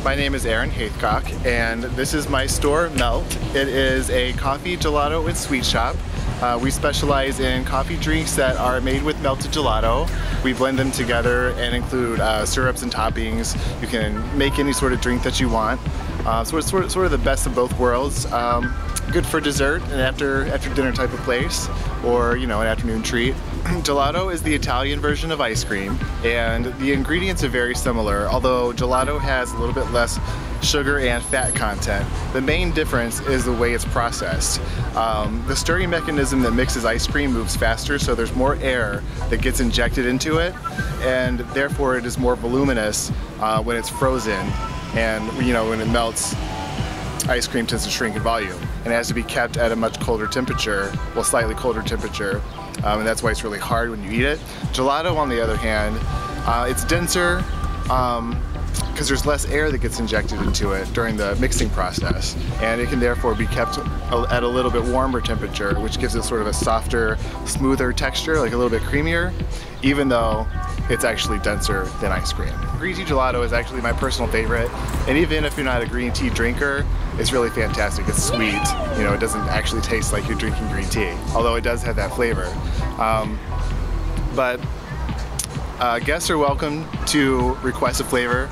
My name is Aaron Haithcock, and this is my store, Melt. It is a coffee, gelato, and sweet shop. We specialize in coffee drinks that are made with melted gelato. We blend them together and include syrups and toppings. You can make any sort of drink that you want. So it's sort of the best of both worlds. Good for dessert, an after dinner type of place, or an afternoon treat. Gelato is the Italian version of ice cream, and the ingredients are very similar, although gelato has a little bit less sugar and fat content. The main difference is the way it's processed. The stirring mechanism that mixes ice cream moves faster, so there's more air that gets injected into it, and therefore it is more voluminous when it's frozen, and when it melts, ice cream tends to shrink in volume and it has to be kept at a much colder temperature, well, slightly colder temperature, and that's why it's really hard when you eat it. Gelato, on the other hand, it's denser because there's less air that gets injected into it during the mixing process, and it can therefore be kept at a little bit warmer temperature, which gives it sort of a softer, smoother texture, like a little bit creamier, even though it's actually denser than ice cream. Green tea gelato is actually my personal favorite, and even if you're not a green tea drinker, it's really fantastic. It's sweet, it doesn't actually taste like you're drinking green tea, although it does have that flavor. But guests are welcome to request a flavor.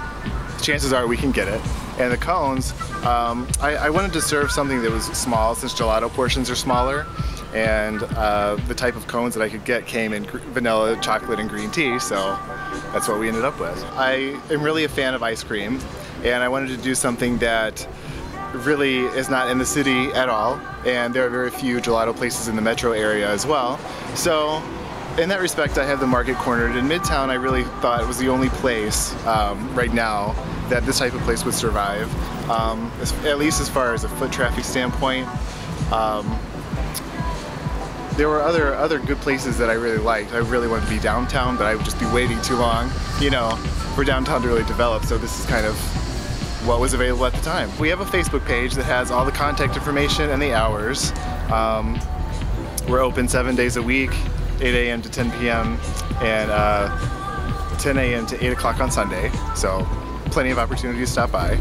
Chances are we can get it. And the cones, I wanted to serve something that was small, since gelato portions are smaller, and the type of cones that I could get came in vanilla, chocolate, and green tea, so that's what we ended up with. I am really a fan of ice cream, and I wanted to do something that really is not in the city at all, and there are very few gelato places in the metro area as well. So in that respect, I have the market cornered. In Midtown, I really thought it was the only place right now that this type of place would survive, at least as far as a foot traffic standpoint. There were other good places that I really liked. I really wanted to be downtown, but I would just be waiting too long, for downtown to really develop, so this is kind of what was available at the time. We have a Facebook page that has all the contact information and the hours. We're open 7 days a week, 8 a.m. to 10 p.m. and 10 a.m. to 8 o'clock on Sunday, so plenty of opportunity to stop by.